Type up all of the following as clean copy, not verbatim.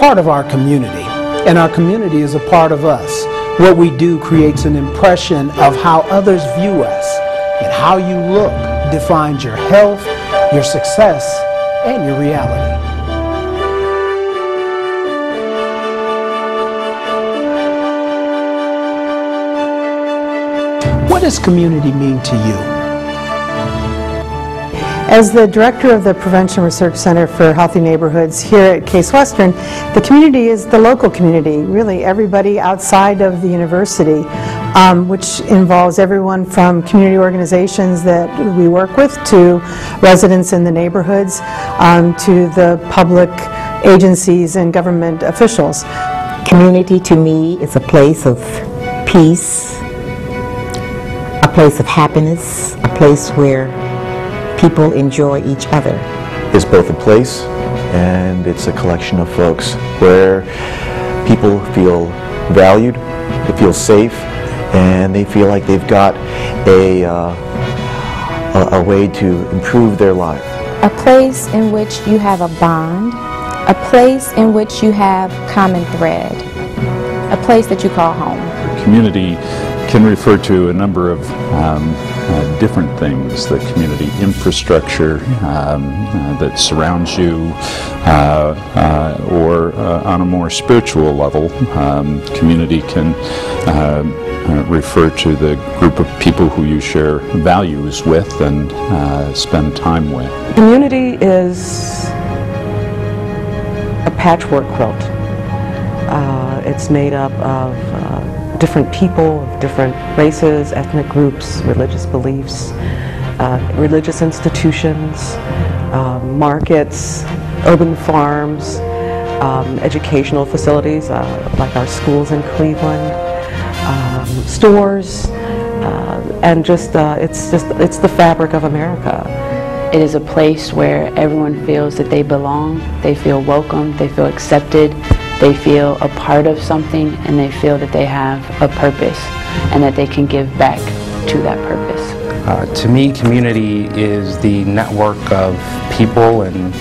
part of our community, and our community is a part of us. What we do creates an impression of how others view us, and how you look defines your health, your success, and your reality. What does community mean to you? As the director of the Prevention Research Center for Healthy Neighborhoods here at Case Western, the community is the local community, really everybody outside of the university, which involves everyone from community organizations that we work with to residents in the neighborhoods, to the public agencies and government officials. Community to me is a place of peace, a place of happiness, a place where people enjoy each other. It's both a place and it's a collection of folks where people feel valued, they feel safe, and they feel like they've got a way to improve their life. A place in which you have a bond, a place in which you have common thread, a place that you call home. Community can refer to a number of different things: the community infrastructure that surrounds you, or on a more spiritual level, community can refer to the group of people who you share values with and spend time with. Community is a patchwork quilt. It's made up of different people, of different races, ethnic groups, religious beliefs, religious institutions, markets, urban farms, educational facilities like our schools in Cleveland, stores, and it's the fabric of America. It is a place where everyone feels that they belong, they feel welcome, they feel accepted, they feel a part of something, and they feel that they have a purpose and that they can give back to that purpose. To me, community is the network of people and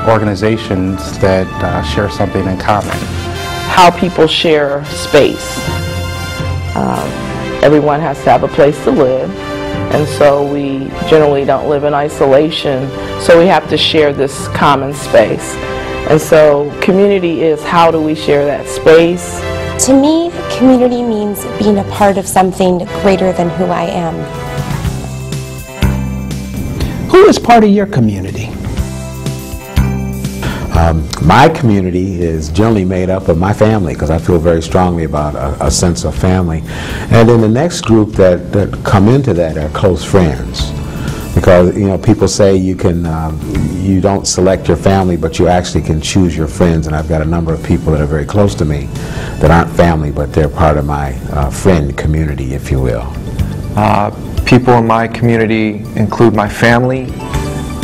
organizations that share something in common. How people share space. Everyone has to have a place to live, and so we generally don't live in isolation, so we have to share this common space. And so community is, how do we share that space? To me, community means being a part of something greater than who I am. Who is part of your community? My community is generally made up of my family, because I feel very strongly about a sense of family. And then the next group that come into that are close friends. Because, you know, people say you can, you don't select your family, but you actually can choose your friends. And I've got a number of people that are very close to me that aren't family, but they're part of my friend community, if you will. People in my community include my family,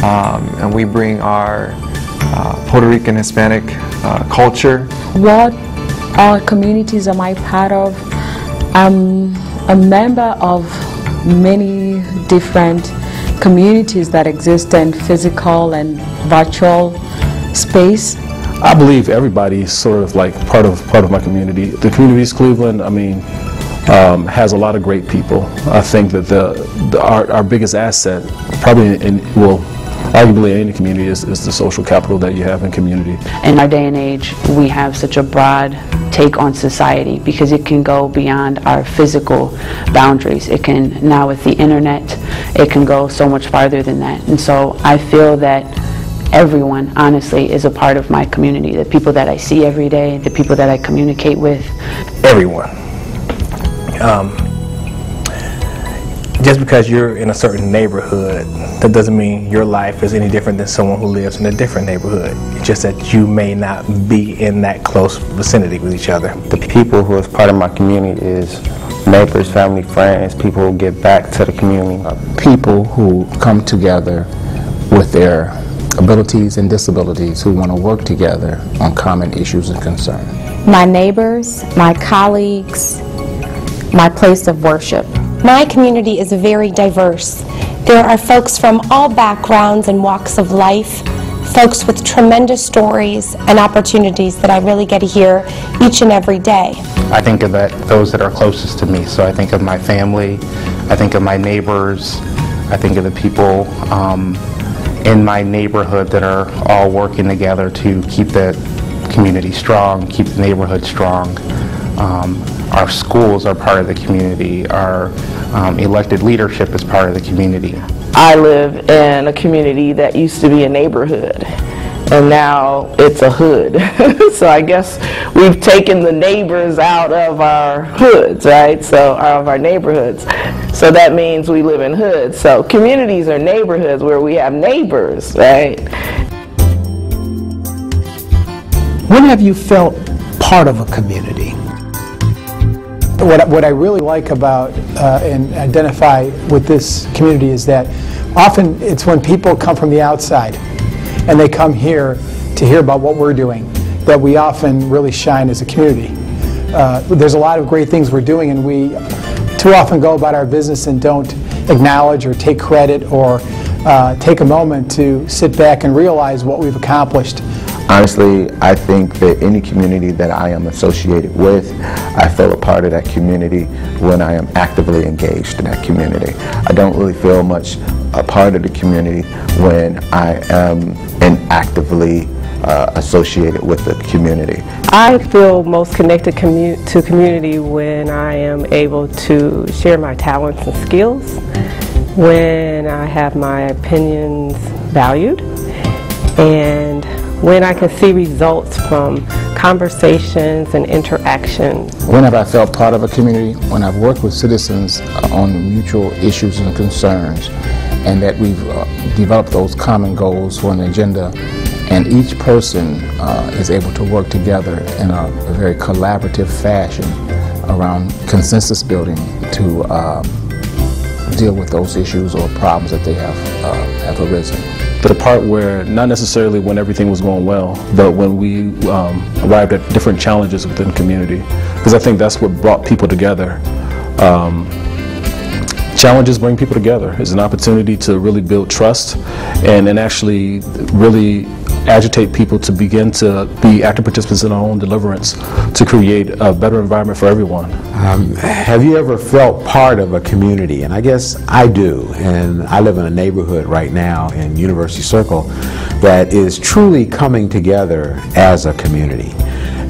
and we bring our Puerto Rican Hispanic culture. What communities am I part of? I'm a member of many different communities that exist in physical and virtual space. I believe everybody's sort of like part of my community. The Communities Cleveland, I mean, has a lot of great people. I think that our biggest asset, probably arguably in any community, is the social capital that you have in community. In our day and age, we have such a broad take on society because it can go beyond our physical boundaries. It can, now with the internet, it can go so much farther than that. And so I feel that everyone, honestly, is a part of my community. The people that I see every day, the people that I communicate with. Everyone. Just because you're in a certain neighborhood, that doesn't mean your life is any different than someone who lives in a different neighborhood. It's just that you may not be in that close vicinity with each other. The people who is part of my community is neighbors, family, friends, people who give back to the community. People who come together with their abilities and disabilities who want to work together on common issues and concerns. My neighbors, my colleagues, my place of worship. My community is very diverse. There are folks from all backgrounds and walks of life, folks with tremendous stories and opportunities that I really get to hear each and every day. I think of those that are closest to me. So I think of my family, I think of my neighbors, I think of the people in my neighborhood that are all working together to keep the community strong, keep the neighborhood strong. Our schools are part of the community. Our elected leadership is part of the community. I live in a community that used to be a neighborhood, and now it's a hood. So I guess we've taken the neighbors out of our hoods, right? So out of our neighborhoods. So that means we live in hoods. So communities are neighborhoods where we have neighbors, right? When have you felt part of a community? What I really like about and identify with this community is that often it's when people come from the outside and they come here to hear about what we're doing that we often really shine as a community. There's a lot of great things we're doing, and we too often go about our business and don't acknowledge or take credit or take a moment to sit back and realize what we've accomplished. Honestly, I think that any community that I am associated with, I feel a part of that community when I am actively engaged in that community. I don't really feel much a part of the community when I am inactively associated with the community. I feel most connected to community when I am able to share my talents and skills, when I have my opinions valued, and when I can see results from conversations and interactions. When have I felt part of a community? When I've worked with citizens on mutual issues and concerns, and that we've developed those common goals for an agenda, and each person is able to work together in a very collaborative fashion around consensus building to deal with those issues or problems that they have arisen. The part where, not necessarily when everything was going well, but when we arrived at different challenges within the community, because I think that's what brought people together. Challenges bring people together. It's an opportunity to really build trust and actually really agitate people to begin to be active participants in our own deliverance to create a better environment for everyone. Have you ever felt part of a community? And I guess I do. And I live in a neighborhood right now in University Circle that is truly coming together as a community.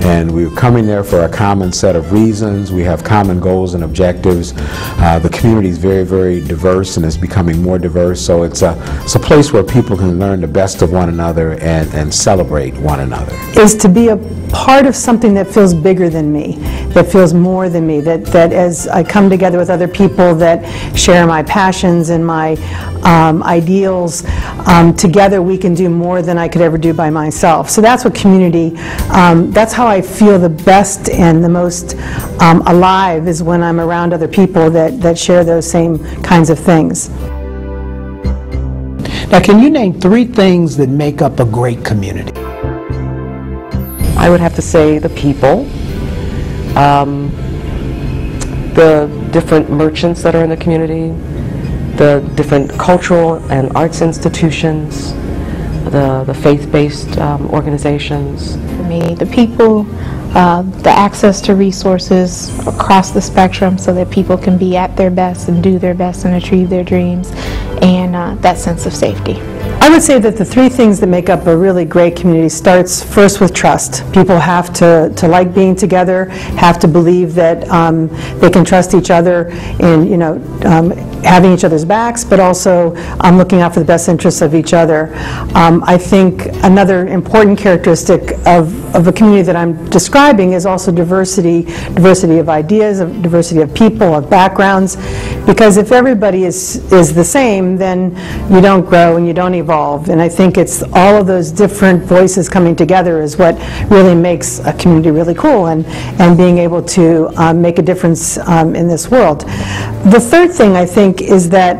And we're coming there for a common set of reasons. We have common goals and objectives. The community is very, very diverse and is becoming more diverse. So it's a place where people can learn the best of one another and celebrate one another. Is to be a part of something that feels bigger than me, that feels more than me, that as I come together with other people that share my passions and my ideals, together we can do more than I could ever do by myself. So that's what community, that's how I feel the best and the most alive, is when I'm around other people that share those same kinds of things. Now, can you name 3 things that make up a great community? I would have to say the people, the different merchants that are in the community, the different cultural and arts institutions, the faith-based organizations. For me, the people, the access to resources across the spectrum so that people can be at their best and do their best and achieve their dreams, and that sense of safety. I would say that the 3 things that make up a really great community starts first with trust. People have to like being together, have to believe that they can trust each other in, having each other's backs, but also looking out for the best interests of each other. I think another important characteristic of a community that I'm describing is also diversity of ideas, diversity of people, of backgrounds, because if everybody is the same, then you don't grow and you don't evolve. And I think it's all of those different voices coming together is what really makes a community really cool, and being able to make a difference in this world. The third thing I think is that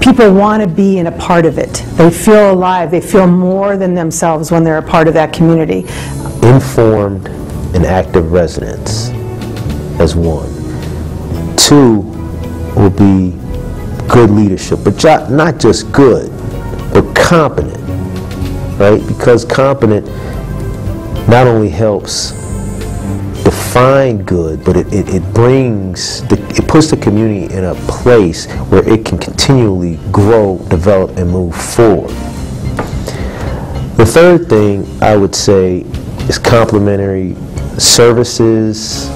people want to be in a part of it. They feel alive. They feel more than themselves when they're a part of that community. Informed and active residents as one. 2 will be good leadership, but not just good, but competent right? Because competent not only helps define good, but it puts the community in a place where it can continually grow, develop, and move forward. The third thing I would say is complementary services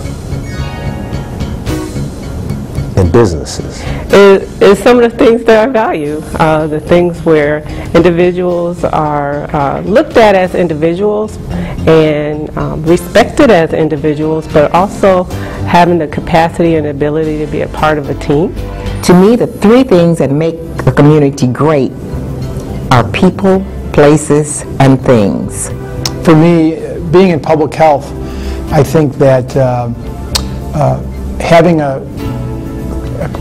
and businesses. It's some of the things that I value, the things where individuals are looked at as individuals and respected as individuals, but also having the capacity and ability to be a part of a team. To me, the three things that make a community great are people, places, and things. For me, being in public health, I think that having a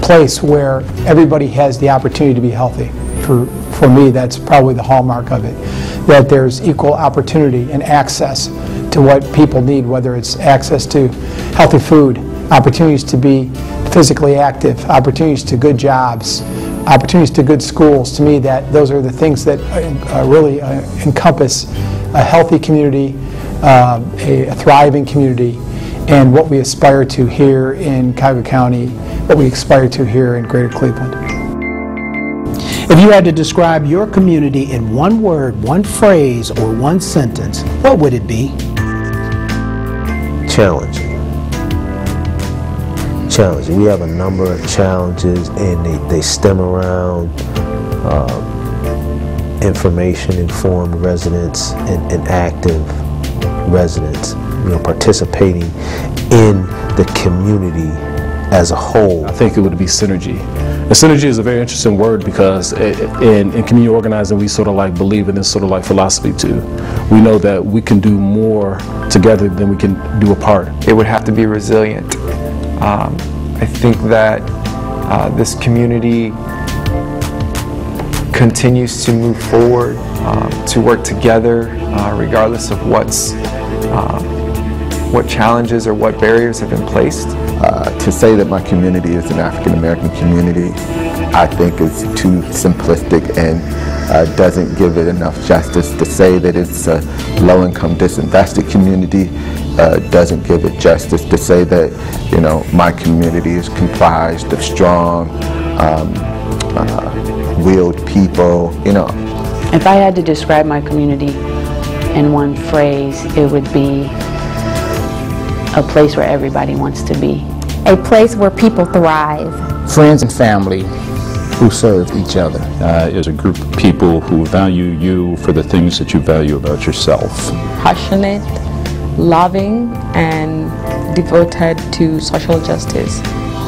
place where everybody has the opportunity to be healthy, for me, that's probably the hallmark of it. That there's equal opportunity and access to what people need, whether it's access to healthy food, opportunities to be physically active, opportunities to good jobs, opportunities to good schools. To me, those are the things that really encompass a healthy community, a thriving community, and what we aspire to here in Cuyahoga County, what we aspire to here in Greater Cleveland. If you had to describe your community in one word, one phrase, or one sentence, what would it be? Challenging. Challenging. We have a number of challenges, and they stem around information-informed residents and active residents, participating in the community as a whole. I think it would be synergy. And synergy is a very interesting word because in community organizing, we sort of like believe in this sort of like philosophy too. We know that we can do more together than we can do apart. It would have to be resilient. I think that this community continues to move forward, to work together, regardless of what challenges or what barriers have been placed. To say that my community is an African American community, I think is too simplistic and doesn't give it enough justice. To say that it's a low-income, disinvested community doesn't give it justice. To say that, my community is comprised of strong, willed people, If I had to describe my community in one phrase, it would be a place where everybody wants to be. A place where people thrive. Friends and family who serve each other. Is a group of people who value you for the things that you value about yourself. Passionate, loving, and devoted to social justice.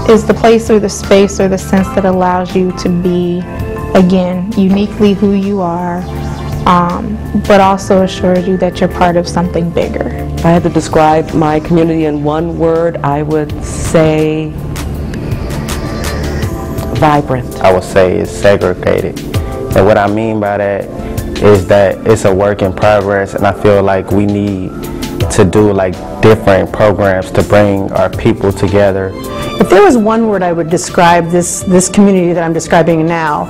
Is the place or the space or the sense that allows you to be, again, uniquely who you are, but also assures you that you're part of something bigger. If I had to describe my community in one word, I would say vibrant. I would say it's segregated. And what I mean by that is that it's a work in progress, and I feel like we need to do different programs to bring our people together. If there was one word I would describe this community that I'm describing now,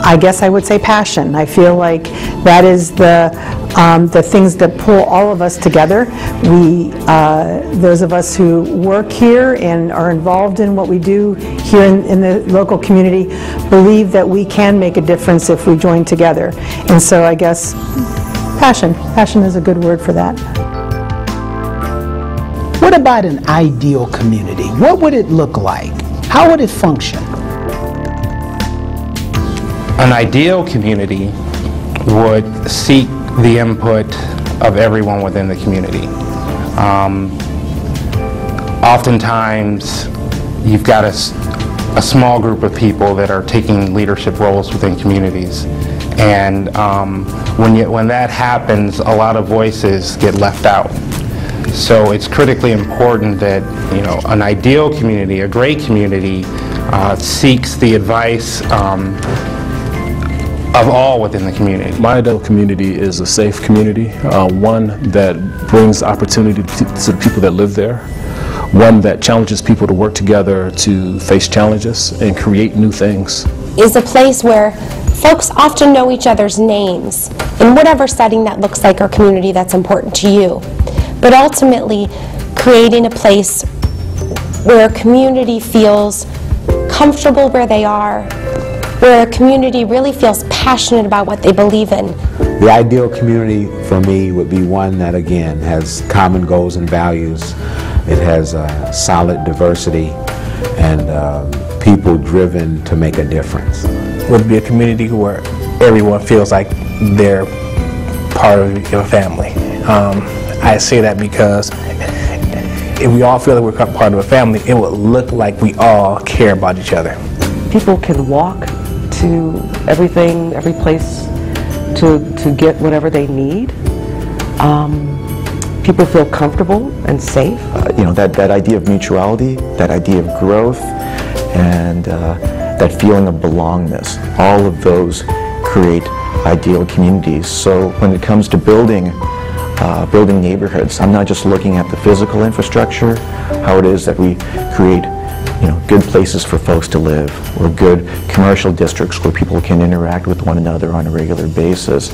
I guess I would say passion. I feel like that is the things that pull all of us together. Those of us who work here and are involved in what we do here in the local community believe that we can make a difference if we join together. And so I guess passion. Passion is a good word for that. What about an ideal community? What would it look like? How would it function? An ideal community would seek the input of everyone within the community. Oftentimes, you've got a small group of people that are taking leadership roles within communities. And when that happens, a lot of voices get left out. So it's critically important that an ideal community, a great community, seeks the advice of all within the community. My ideal community is a safe community, one that brings opportunity to the people that live there, one that challenges people to work together to face challenges and create new things. is a place where folks often know each other's names in whatever setting that looks like or community that's important to you. But ultimately, creating a place where a community feels comfortable where they are, where a community really feels passionate about what they believe in. The ideal community for me would be one that, again, has common goals and values. It has solid diversity and people driven to make a difference. Would be a community where everyone feels like they're part of a family. I say that because if we all feel that we're part of a family, it would look like we all care about each other. People can walk to everything, every place to get whatever they need. People feel comfortable and safe. You know, that idea of mutuality, that idea of growth, and that feeling of belongingness, all of those create ideal communities. So when it comes to building neighborhoods, I'm not just looking at the physical infrastructure, how it is that we create, you know, good places for folks to live, or good commercial districts where people can interact with one another on a regular basis.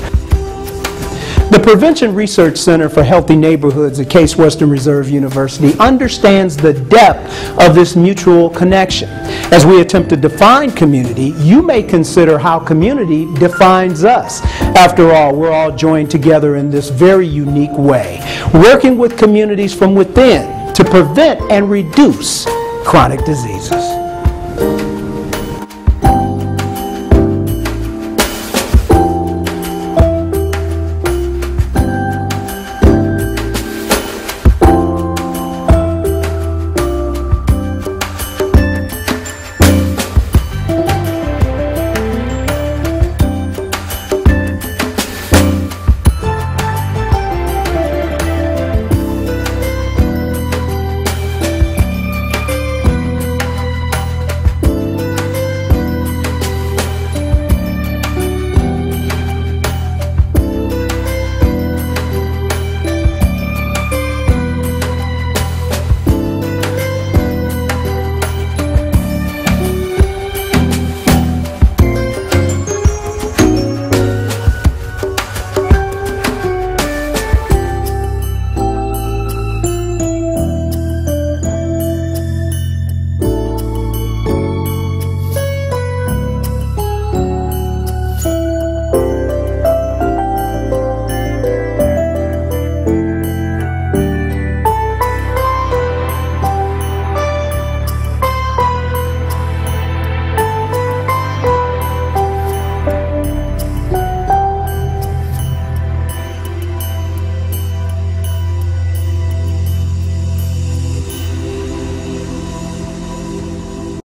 The Prevention Research Center for Healthy Neighborhoods at Case Western Reserve University understands the depth of this mutual connection. As we attempt to define community, you may consider how community defines us. After all, we're all joined together in this very unique way, working with communities from within to prevent and reduce chronic diseases.